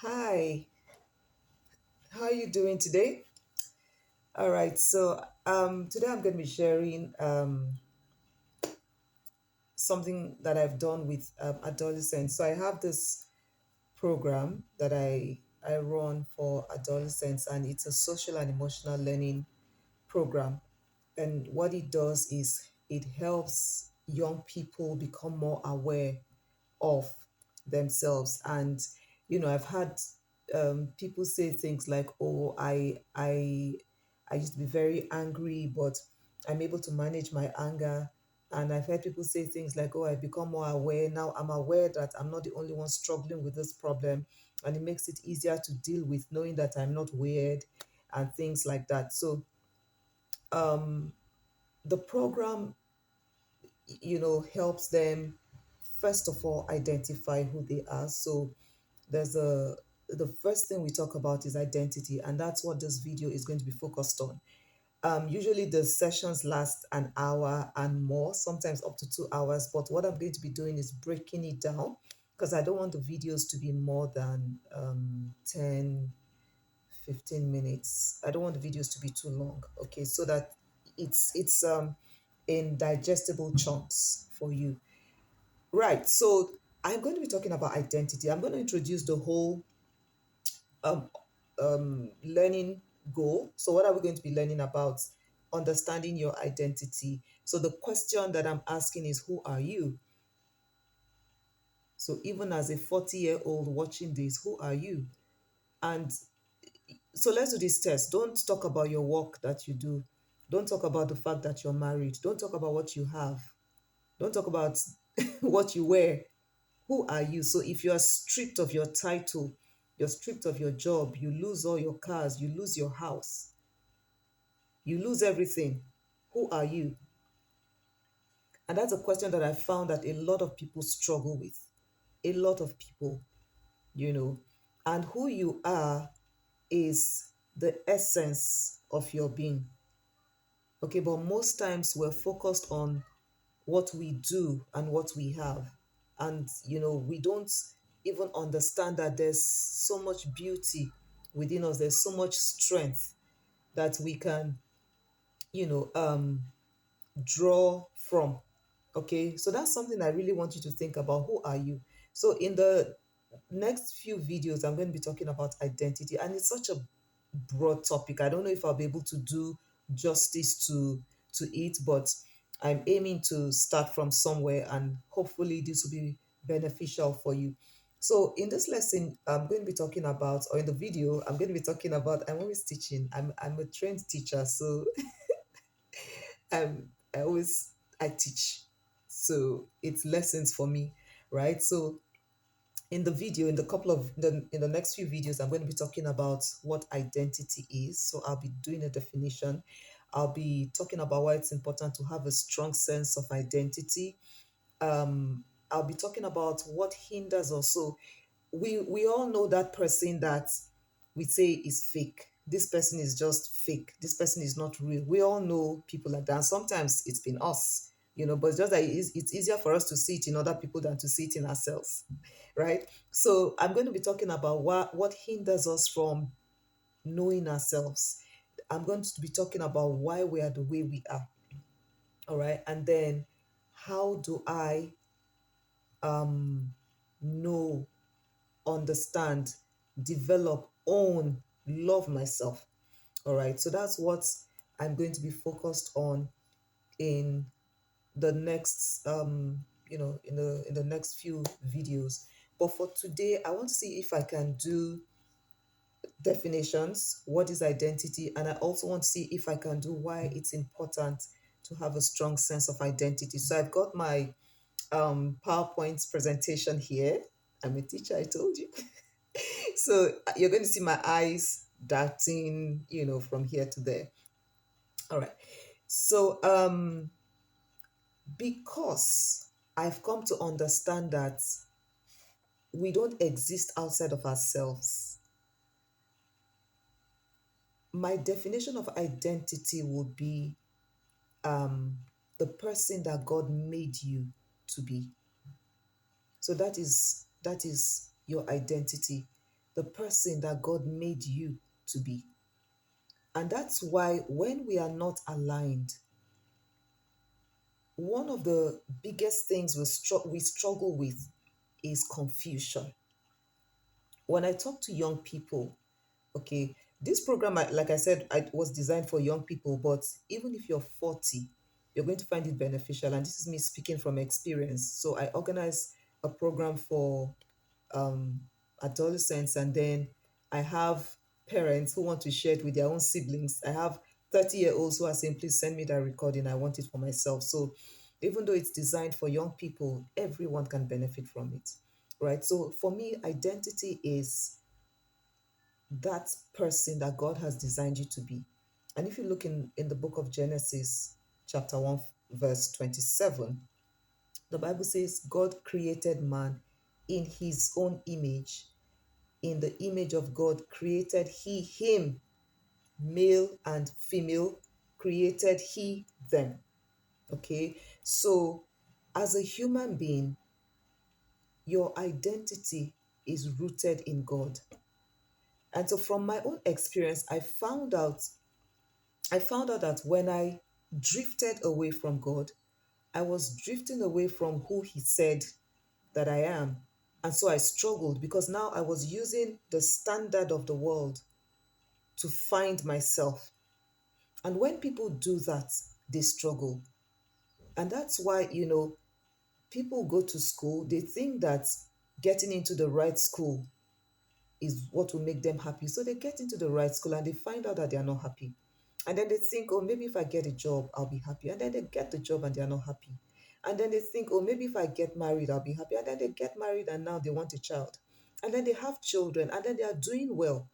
Hi, how are you doing today? All right, so today I'm going to be sharing something that I've done with adolescents. So I have this program that I run for adolescents, and it's a social and emotional learning program. And what it does is it helps young people become more aware of themselves. And I've had people say things like, "Oh, I used to be very angry, but I'm able to manage my anger." And I've heard people say things like, "Oh, I've become more aware now. I'm aware that I'm not the only one struggling with this problem, and it makes it easier to deal with knowing that I'm not weird," and things like that. So um, the program helps them first of all identify who they are. So there's a the first thing we talk about is identity, and that's what this video is going to be focused on. Usually the sessions last an hour and more, sometimes up to 2 hours, but what I'm going to be doing is breaking it down because I don't want the videos to be more than 10 15 minutes. I don't want the videos to be too long, okay, so that it's in digestible chunks for you. Right. So I'm going to be talking about identity. I'm going to introduce the whole um, learning goal. So, what are we going to be learning about? Understanding your identity. So, the question that I'm asking is, who are you? So, even as a 40-year-old watching this, who are you? And so, let's do this test. Don't talk about your work that you do. Don't talk about the fact that you're married. Don't talk about what you have. Don't talk about what you wear. Who are you? So if you are stripped of your title, you're stripped of your job, you lose all your cars, you lose your house, you lose everything. Who are you? And that's a question that I found that a lot of people struggle with. A lot of people, you know. And who you are is the essence of your being. Okay, but most times we're focused on what we do and what we have. And, we don't even understand that there's so much beauty within us, there's so much strength that we can, you know, um, draw from. Okay, so that's something I really want you to think about. Who are you? So, in the next few videos, I'm going to be talking about identity, and it's such a broad topic. I don't know if I'll be able to do justice to it, but I'm aiming to start from somewhere, and hopefully, this will be beneficial for you. So, in this lesson, I'm going to be talking about, or in the video, I'm going to be talking about. I'm always teaching. I'm a trained teacher, so I always I teach, so it's lessons for me, right? So in the video, in the next few videos, I'm going to be talking about what identity is. So I'll be doing a definition. I'll be talking about why it's important to have a strong sense of identity. I'll be talking about what hinders us. So we all know that person that we say is fake. This person is just fake. This person is not real. We all know people like that. And sometimes it's been us, but it's just that it's easier for us to see it in other people than to see it in ourselves, right? So I'm going to be talking about what hinders us from knowing ourselves. I'm going to be talking about why we are the way we are. All right. And then how do I um know, understand, develop, own, love myself. All right. So that's what I'm going to be focused on in the next in the next few videos. But for today, I want to see if I can do definitions, what is identity, and I also want to see if I can do why it's important to have a strong sense of identity. So I've got my PowerPoint presentation here. I'm a teacher, I told you. So you're going to see my eyes darting, from here to there. All right. So because I've come to understand that we don't exist outside of ourselves, my definition of identity would be um, the person that God made you to be. So that is your identity. the person that God made you to be. And that's why when we are not aligned, one of the biggest things we struggle with is confusion. When I talk to young people, okay, this program, like I said, was designed for young people, but even if you're 40, you're going to find it beneficial. And this is me speaking from experience. So I organize a program for um, adolescents, and then I have parents who want to share it with their own siblings. I have 30-year-olds who are saying, please send me that recording. I want it for myself. So even though it's designed for young people, everyone can benefit from it, right? So for me, identity is that person that God has designed you to be. And if you look in the book of Genesis, chapter 1, verse 27, the Bible says, God created man in his own image. In the image of God created he him, male and female, created he them. Okay, so as a human being, your identity is rooted in God. And so from my own experience, I found out that when I drifted away from God, I was drifting away from who He said that I am. And so I struggled because now I was using the standard of the world to find myself. And when people do that, they struggle. And that's why, people go to school, they think that getting into the right school is what will make them happy. So they get into the right school and they find out that they are not happy. And then they think, oh, maybe if I get a job, I'll be happy. And then they get the job and they are not happy. And then they think, oh, maybe if I get married, I'll be happy. And then they get married and now they want a child. And then they have children and then they are doing well.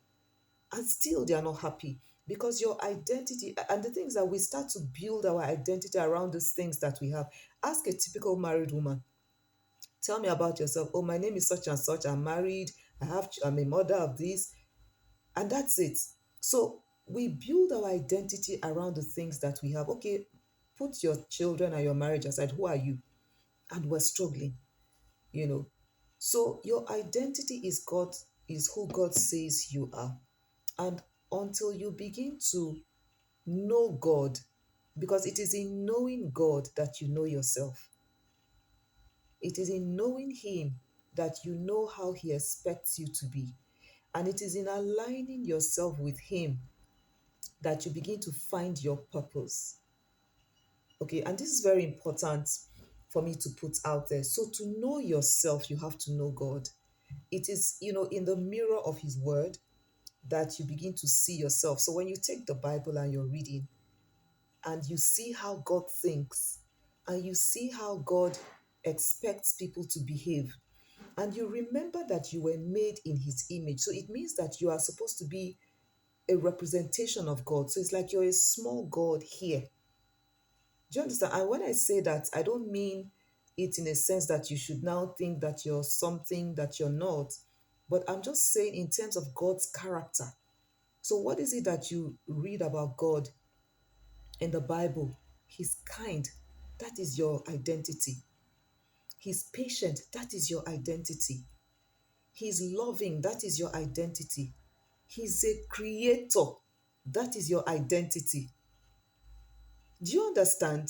And still they are not happy because your identity, and the things that we start to build our identity around these things that we have. Ask a typical married woman, tell me about yourself. Oh, my name is such and such. I'm married. I'm a mother of this. And that's it. So we build our identity around the things that we have. Okay, put your children and your marriage aside. Who are you? And we're struggling, you know. So your identity is who God says you are. And until you begin to know God, because it is in knowing God that you know yourself. It is in knowing Him that you know how He expects you to be. And it is in aligning yourself with Him that you begin to find your purpose. Okay, and this is very important for me to put out there. So, to know yourself, you have to know God. It is, in the mirror of His Word that you begin to see yourself. So, when you take the Bible and you're reading, and you see how God thinks, and you see how God expects people to behave, and you remember that you were made in His image. So, it means that you are supposed to be a representation of God. So, it's like you're a small God here. Do you understand? And when I say that, I don't mean it in a sense that you should now think that you're something that you're not. But I'm just saying in terms of God's character. So, what is it that you read about God in the Bible? He's kind. That is your identity. He's patient. That is your identity. He's loving. That is your identity. He's a creator. That is your identity. Do you understand?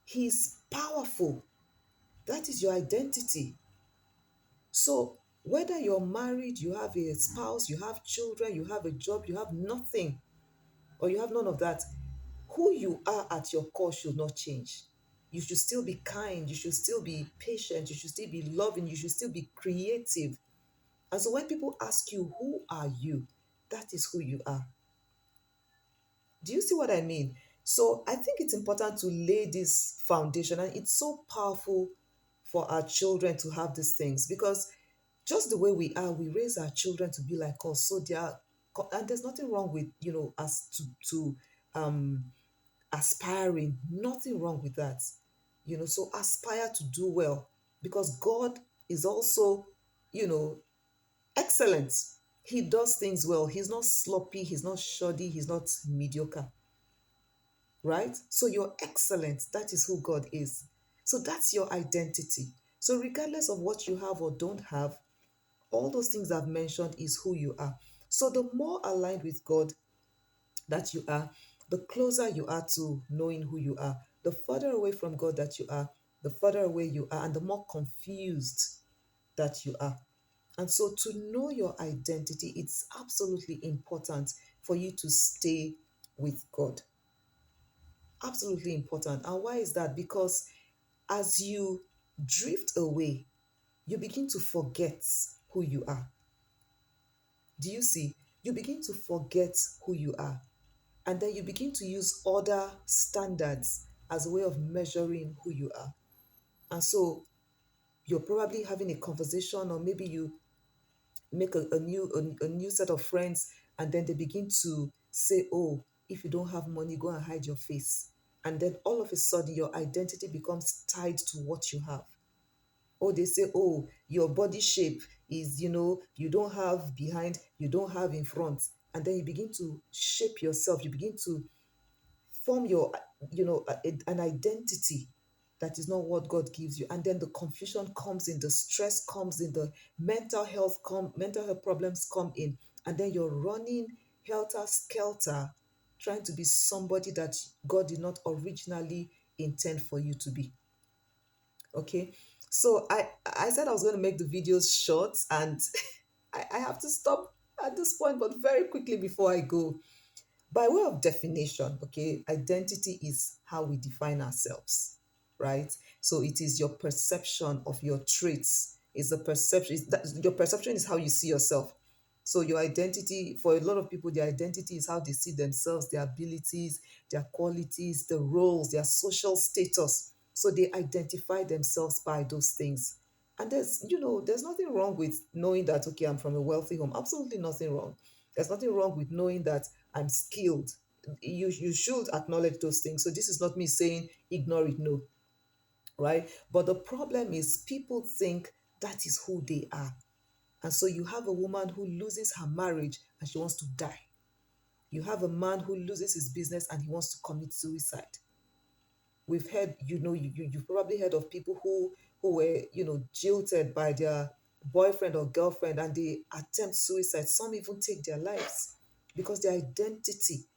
He's powerful. That is your identity. So, whether you're married, you have a spouse, you have children, you have a job, you have nothing, or you have none of that, who you are at your core should not change. You should still be kind, you should still be patient, you should still be loving, you should still be creative. And so, when people ask you, who are you? That is who you are. Do you see what I mean? So I think it's important to lay this foundation, and it's so powerful for our children to have these things because just the way we are, we raise our children to be like us. So they are, and there's nothing wrong with us to um aspiring. Nothing wrong with that. So aspire to do well because God is also you know excellent. He does things well. He's not sloppy. He's not shoddy. He's not mediocre, right? So you're excellent. That is who God is. So that's your identity. So regardless of what you have or don't have, All those things I've mentioned is who you are. So the more aligned with God that you are, the closer you are to knowing who you are. The further away from God that you are, the further away you are, and the more confused that you are. And so, to know your identity, it's absolutely important for you to stay with God. Absolutely important. And why is that? Because as you drift away, you begin to forget who you are. Do you see? You begin to forget who you are. And then you begin to use other standards as a way of measuring who you are. And so you're probably having a conversation, or maybe you make a new set of friends, and then they begin to say, oh, if you don't have money, go and hide your face. And then all of a sudden your identity becomes tied to what you have. Or they say, oh, your body shape is, you don't have behind, you don't have in front. And then you begin to shape yourself, you begin to form your, an identity that is not what God gives you. And then the confusion comes in, the stress comes in, the mental health problems come in. And then you're running helter skelter, trying to be somebody that God did not originally intend for you to be. Okay. So I said I was going to make the videos short, and I have to stop at this point, but very quickly before I go. By way of definition, okay, identity is how we define ourselves, right? So it is your perception of your traits. Is the perception is that your perception is how you see yourself. So your identity, for a lot of people, their identity is how they see themselves, their abilities, their qualities, the roles, their social status. So they identify themselves by those things. And there's nothing wrong with knowing that, okay, I'm from a wealthy home. Absolutely nothing wrong. There's nothing wrong with knowing that I'm skilled. You should acknowledge those things. So this is not me saying ignore it, no, right? But the problem is people think that is who they are. And so you have a woman who loses her marriage and she wants to die. You have a man who loses his business and he wants to commit suicide. We've heard, you've probably heard of people who were, jilted by their boyfriend or girlfriend, and they attempt suicide. Some even take their lives because their identity,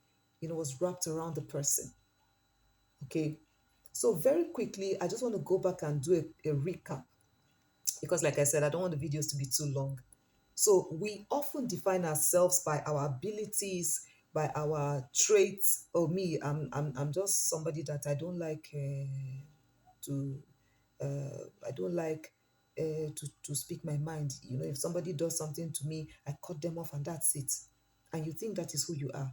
was wrapped around the person. Okay. So very quickly, I just want to go back and do a recap, because like I said, I don't want the videos to be too long. So we often define ourselves by our abilities, by our traits. Oh, me, I'm just somebody that to, I don't like to speak my mind. If somebody does something to me, I cut them off and that's it. And you think that is who you are.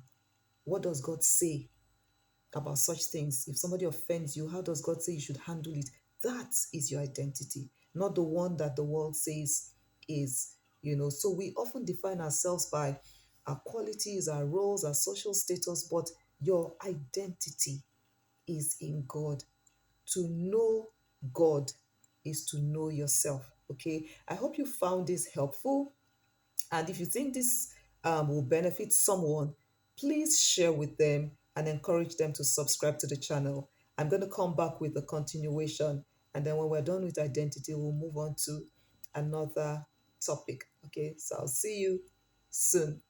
What does God say about such things? If somebody offends you, how does God say you should handle it? That is your identity, not the one that the world says is. So we often define ourselves by our qualities, our roles, our social status, but your identity is in God. To know God is to know yourself. Okay. I hope you found this helpful. And if you think this will benefit someone, please share with them and encourage them to subscribe to the channel. I'm going to come back with a continuation. And then when we're done with identity, we'll move on to another topic. Okay, so I'll see you soon.